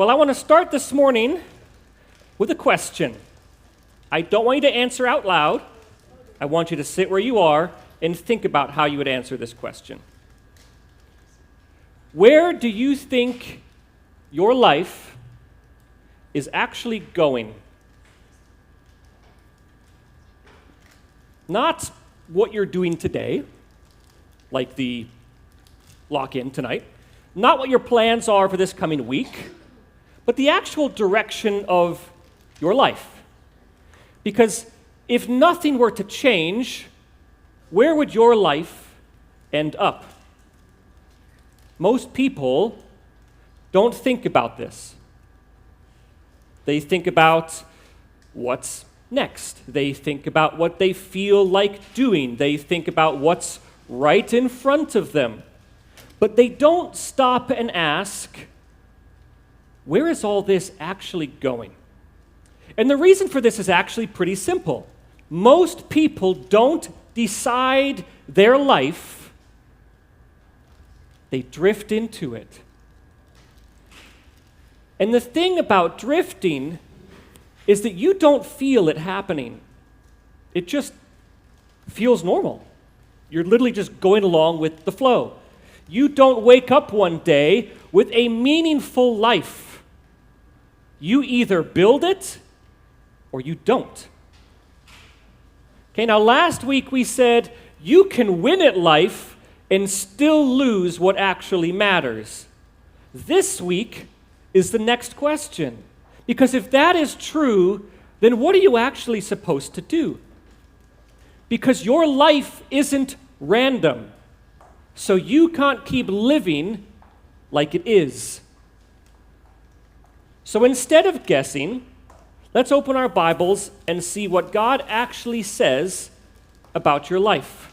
Well, I want to start this morning with a question. I don't want you to answer out loud. I want you to sit where you are and think about how you would answer this question. Where do you think your life is actually going? Not what you're doing today, like the lock-in tonight, not what your plans are for this coming week, but the actual direction of your life. Because if nothing were to change, where would your life end up? Most people don't think about this. They think about what's next. They think about what they feel like doing. They think about what's right in front of them. But they don't stop and ask, where is all this actually going? And the reason for this is actually pretty simple. Most people don't decide their life, they drift into it. And the thing about drifting is that you don't feel it happening. It just feels normal. You're literally just going along with the flow. You don't wake up one day with a meaningful life. You either build it or you don't. Okay, now last week we said you can win at life and still lose what actually matters. This week is the next question. Because if that is true, then what are you actually supposed to do? Because your life isn't random. So you can't keep living like it is. So instead of guessing, let's open our Bibles and see what God actually says about your life.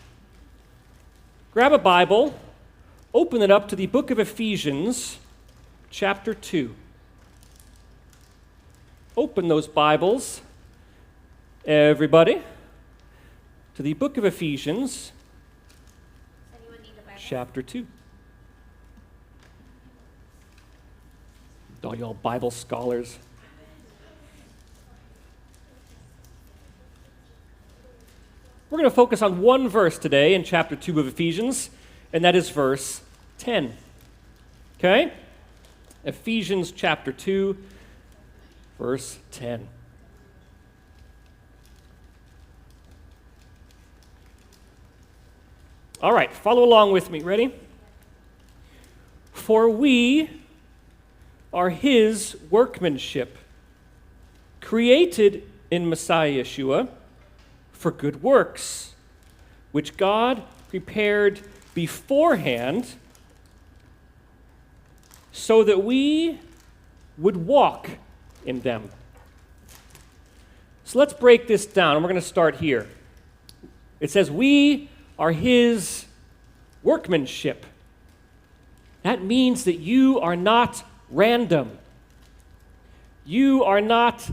Grab a Bible, open it up to the book of Ephesians, chapter 2. Open those Bibles, everybody, to the book of Ephesians, chapter 2. All y'all Bible scholars. We're going to focus on one verse today in chapter 2 of Ephesians, and that is verse 10. Okay? Ephesians chapter 2, verse 10. All right, follow along with me. Ready? For we are his workmanship, created in Messiah Yeshua for good works, which God prepared beforehand so that we would walk in them. So let's break this down, and we're going to start here. It says, we are his workmanship. That means that you are not random. You are not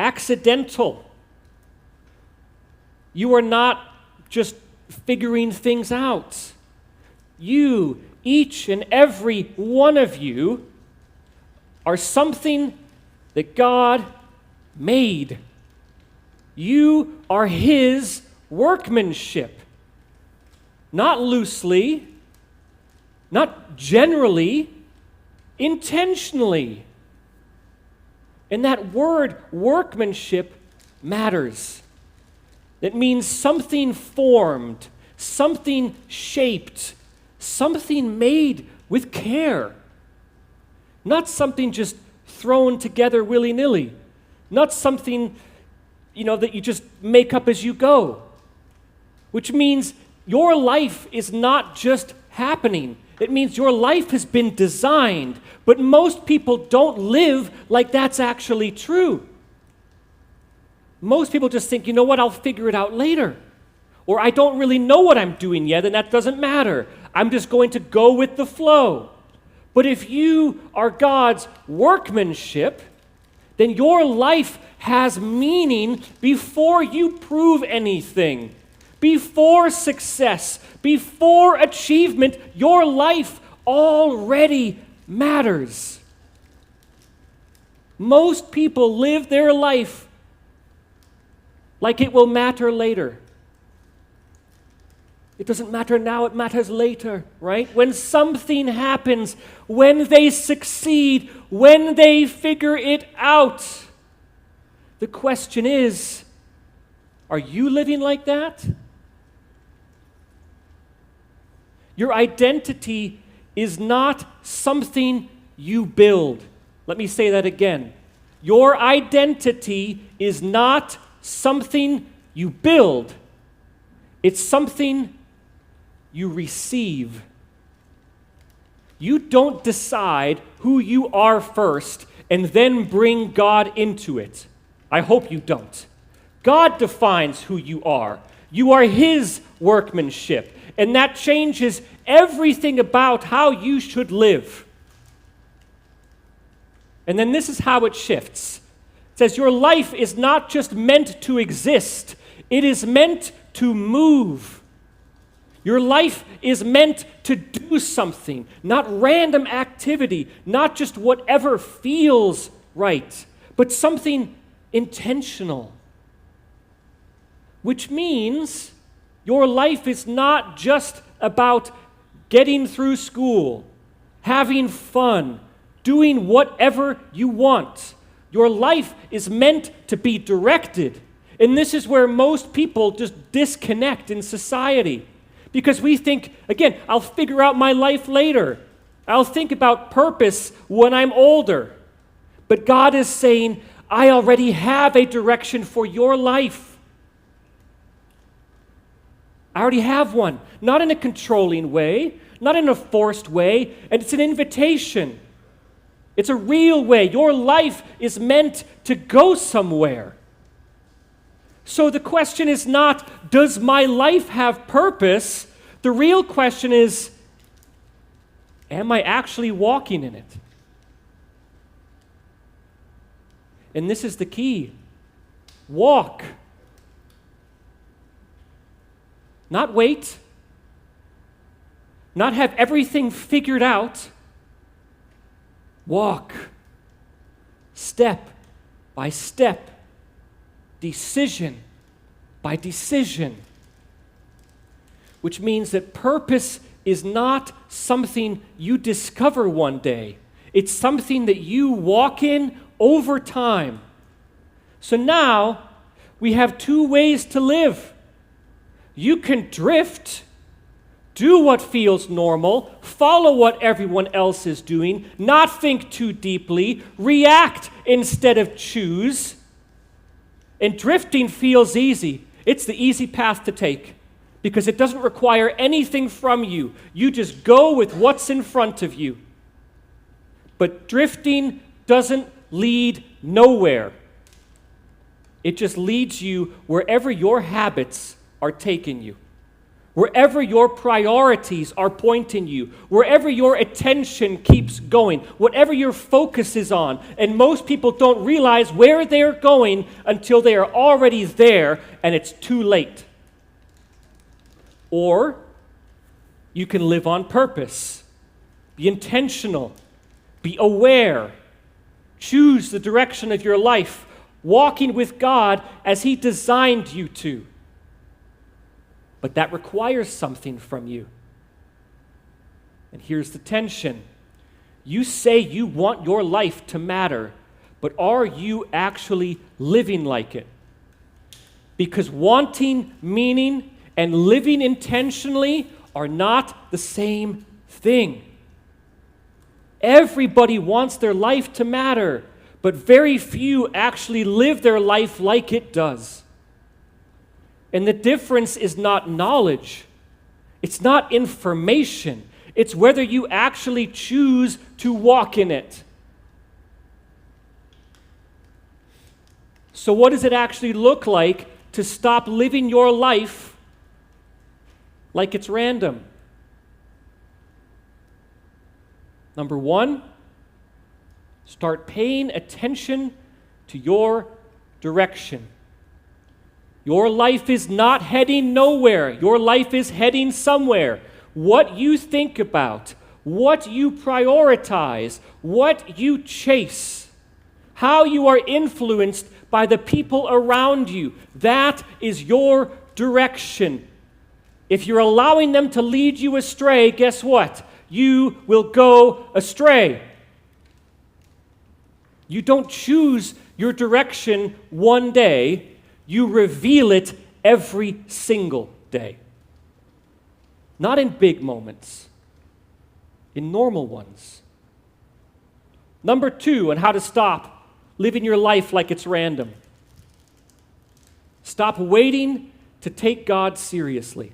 accidental. You are not just figuring things out. You, each and every one of you, are something that God made. You are his workmanship. Not loosely, not generally, intentionally. And that word workmanship matters. It means something formed, something shaped, something made with care. Not something just thrown together willy-nilly. Not something, that you just make up as you go. Which means your life is not just happening. It means your life has been designed. But most people don't live like that's actually true. Most people just think, you know what, I'll figure it out later. Or I don't really know what I'm doing yet, and that doesn't matter. I'm just going to go with the flow. But if you are God's workmanship, then your life has meaning before you prove anything. Before success, before achievement, your life already matters. Most people live their life like it will matter later. It doesn't matter now, it matters later, right? When something happens, when they succeed, when they figure it out. The question is, are you living like that? Your identity is not something you build. Let me say that again. Your identity is not something you build. It's something you receive. You don't decide who you are first and then bring God into it. I hope you don't. God defines who you are. You are His workmanship, and that changes everything about how you should live. And then this is how it shifts. It says your life is not just meant to exist, it is meant to move. Your life is meant to do something, not random activity, not just whatever feels right, but something intentional. Which means your life is not just about getting through school, having fun, doing whatever you want. Your life is meant to be directed. And this is where most people just disconnect in society. Because we think, again, I'll figure out my life later. I'll think about purpose when I'm older. But God is saying, I already have a direction for your life. I already have one. Not in a controlling way, not in a forced way, and it's an invitation. It's a real way. Your life is meant to go somewhere. So the question is not, does my life have purpose? The real question is, am I actually walking in it? And this is the key. Walk. Not wait. Not have everything figured out. Walk. Step by step. Decision by decision. Which means that purpose is not something you discover one day. It's something that you walk in over time. So now we have two ways to live. You can drift, do what feels normal, follow what everyone else is doing, not think too deeply, react instead of choose. And drifting feels easy. It's the easy path to take because it doesn't require anything from you. You just go with what's in front of you. But drifting doesn't lead nowhere. It just leads you wherever your habits are taking you, wherever your priorities are pointing you, wherever your attention keeps going, whatever your focus is on. And most people don't realize where they're going until they are already there and it's too late. Or you can live on purpose, be intentional, be aware, choose the direction of your life, walking with God as He designed you to. But that requires something from you. And here's the tension. You say you want your life to matter, but are you actually living like it? Because wanting meaning and living intentionally are not the same thing. Everybody wants their life to matter, but very few actually live their life like it does. And the difference is not knowledge. It's not information. It's whether you actually choose to walk in it. So what does it actually look like to stop living your life like it's random? Number one, start paying attention to your direction. Your life is not heading nowhere. Your life is heading somewhere. What you think about, what you prioritize, what you chase how you are influenced by the people around you. That is your direction. If you're allowing them to lead you astray, guess what? You will go astray. You don't choose your direction one day, you reveal it every single day. Not in big moments, in normal ones. Number 2, on how to stop living your life like it's random. Stop waiting to take God seriously.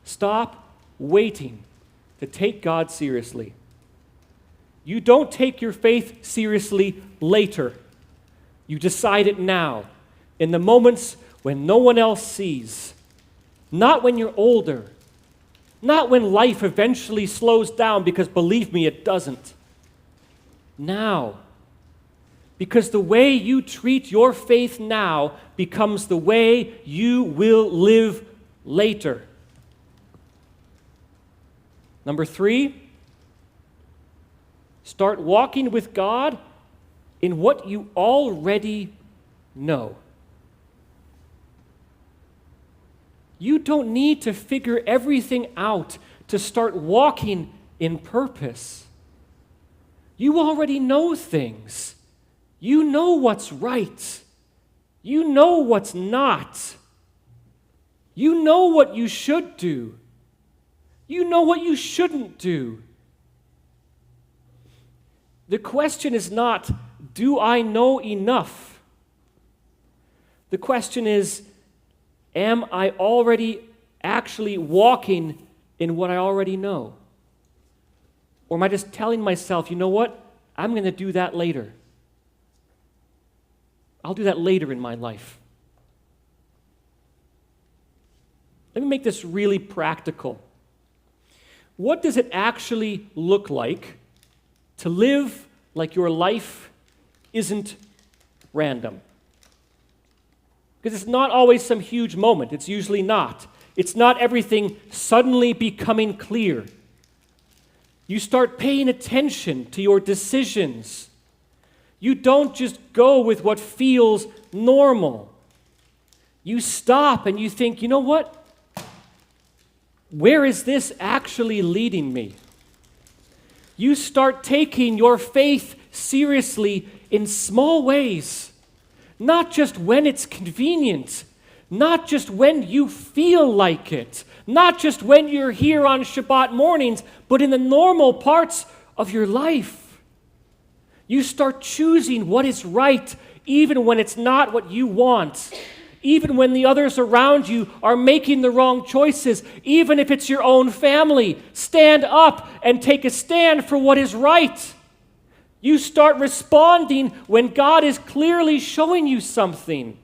Stop waiting to take God seriously. You don't take your faith seriously later. You decide it now, in the moments when no one else sees. Not when you're older. Not when life eventually slows down, because believe me, it doesn't. Now. Because the way you treat your faith now becomes the way you will live later. Number 3, start walking with God in what you already know. You don't need to figure everything out to start walking in purpose. You already know things. You know what's right. You know what's not. You know what you should do. You know what you shouldn't do. The question is not, do I know enough? The question is, am I already actually walking in what I already know? Or am I just telling myself, you know what? I'm going to do that later. I'll do that later in my life. Let me make this really practical. What does it actually look like to live like your life isn't random? Because it's not always some huge moment. It's usually not. It's not everything suddenly becoming clear. You start paying attention to your decisions. You don't just go with what feels normal. You stop and you think, you know what? Where is this actually leading me? You start taking your faith seriously in small ways. Not just when it's convenient. Not just when you feel like it. Not just when you're here on Shabbat mornings, but in the normal parts of your life. You start choosing what is right, even when it's not what you want. Even when the others around you are making the wrong choices. Even if it's your own family. Stand up and take a stand for what is right. You start responding when God is clearly showing you something.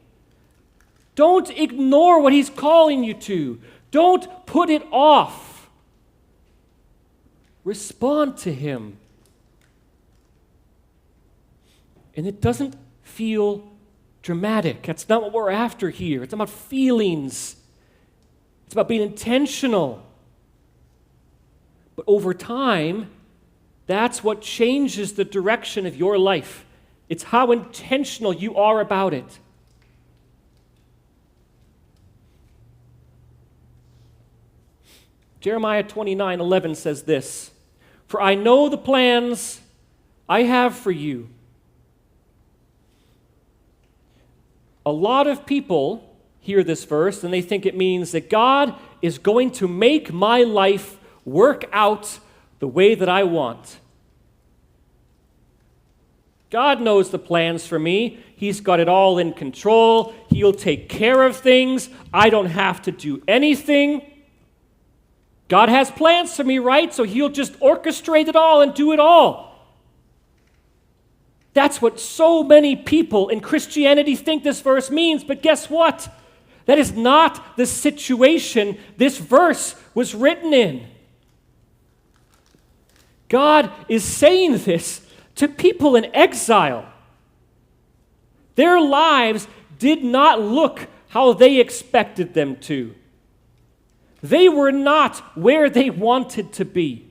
Don't ignore what He's calling you to. Don't put it off. Respond to Him. And it doesn't feel dramatic. That's not what we're after here. It's about feelings. It's about being intentional. But over time, that's what changes the direction of your life. It's how intentional you are about it. Jeremiah 29:11 says this, "For I know the plans I have for you." A lot of people hear this verse and they think it means that God is going to make my life work out the way that I want. God knows the plans for me. He's got it all in control. He'll take care of things. I don't have to do anything. God has plans for me, right? So He'll just orchestrate it all and do it all. That's what so many people in Christianity think this verse means, but guess what? That is not the situation this verse was written in. God is saying this to people in exile. Their lives did not look how they expected them to. They were not where they wanted to be.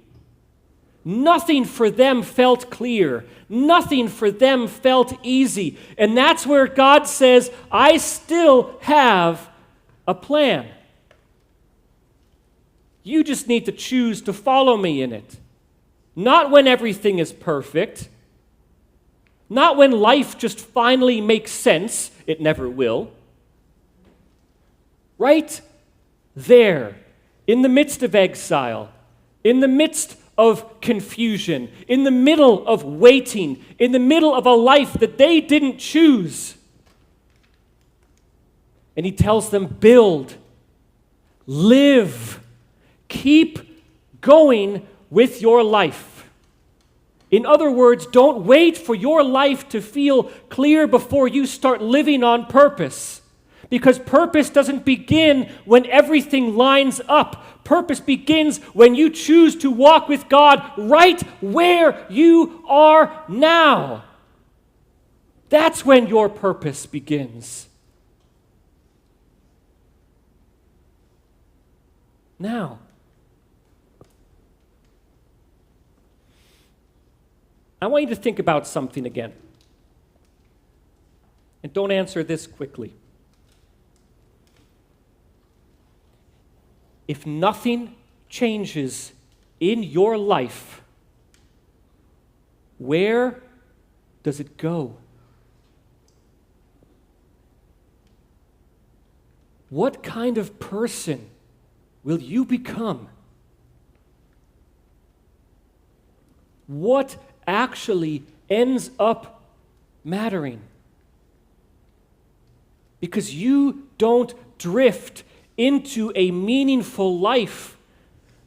Nothing for them felt clear. Nothing for them felt easy. And that's where God says, I still have a plan. You just need to choose to follow me in it. Not when everything is perfect. Not when life just finally makes sense. It never will. Right there, in the midst of exile, in the midst of confusion, in the middle of waiting, in the middle of a life that they didn't choose. And he tells them, build, live, keep going with your life. In other words, don't wait for your life to feel clear before you start living on purpose. Because purpose doesn't begin when everything lines up. Purpose begins when you choose to walk with God right where you are now. That's when your purpose begins. Now. I want you to think about something again. And don't answer this quickly. If nothing changes in your life, where does it go? What kind of person will you become? What actually ends up mattering? Because you don't drift into a meaningful life.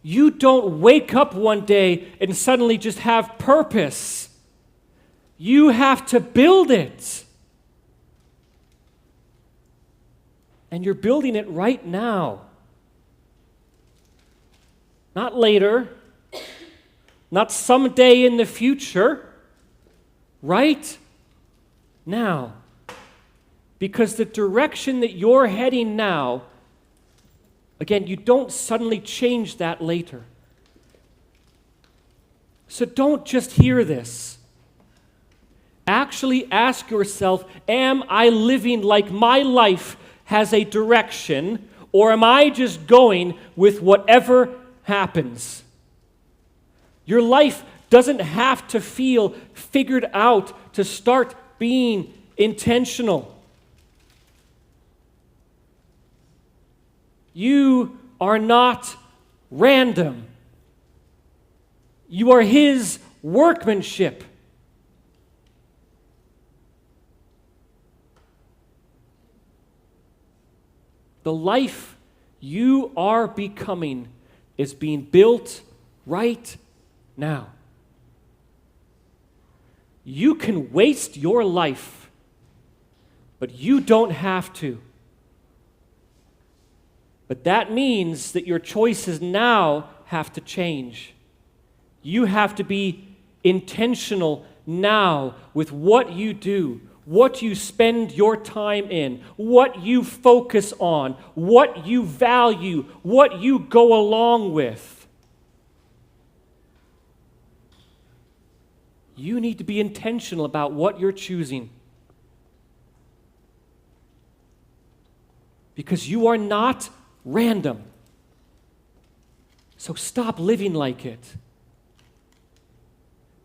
You don't wake up one day and suddenly just have purpose. You have to build it. And you're building it right now. Not later. Not someday in the future. Right now. Because the direction that you're heading now, again, you don't suddenly change that later. So don't just hear this. Actually ask yourself, am I living like my life has a direction, or am I just going with whatever happens? Your life doesn't have to feel figured out to start being intentional. You are not random. You are His workmanship. The life you are becoming is being built right now. You can waste your life, but you don't have to. But that means that your choices now have to change. You have to be intentional now with what you do, what you spend your time in, what you focus on, what you value, what you go along with. You need to be intentional about what you're choosing. Because you are not random. So stop living like it.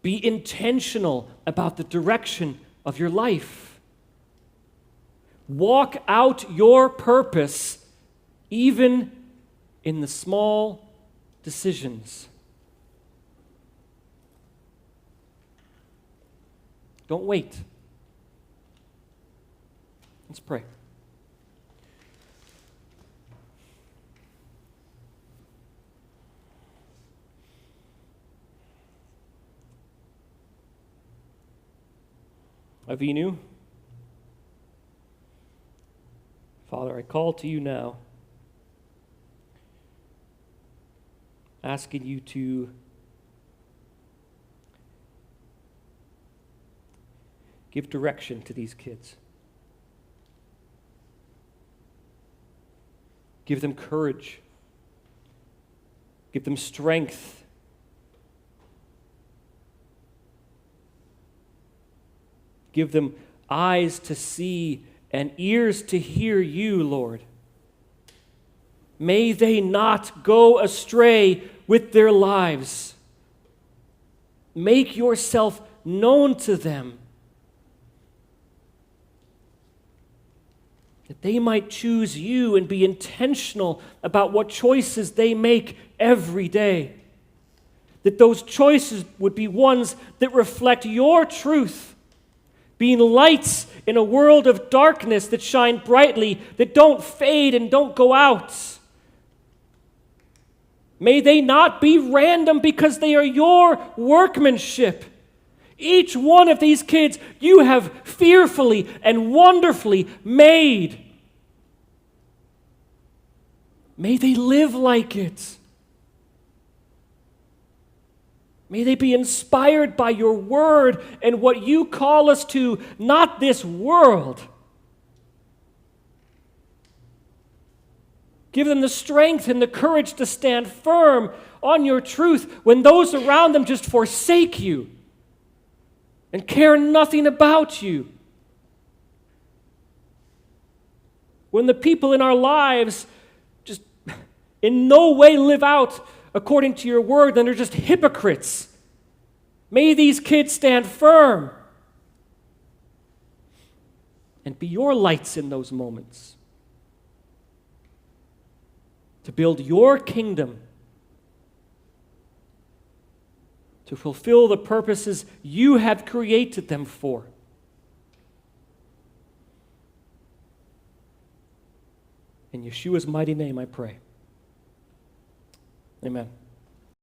Be intentional about the direction of your life. Walk out your purpose even in the small decisions. Don't wait. Let's pray. Avinu, Father, I call to you now, asking you to give direction to these kids. Give them courage. Give them strength. Give them eyes to see and ears to hear you, Lord. May they not go astray with their lives. Make yourself known to them, that they might choose you and be intentional about what choices they make every day. That those choices would be ones that reflect your truth, being lights in a world of darkness that shine brightly, that don't fade and don't go out. May they not be random, because they are your workmanship. Each one of these kids you have fearfully and wonderfully made. May they live like it. May they be inspired by your word and what you call us to, not this world. Give them the strength and the courage to stand firm on your truth when those around them just forsake you and care nothing about you. When the people in our lives just in no way live out according to your word, then they're just hypocrites. May these kids stand firm and be your lights in those moments, to build your kingdom, to fulfill the purposes you have created them for. In Yeshua's mighty name I pray. Amen.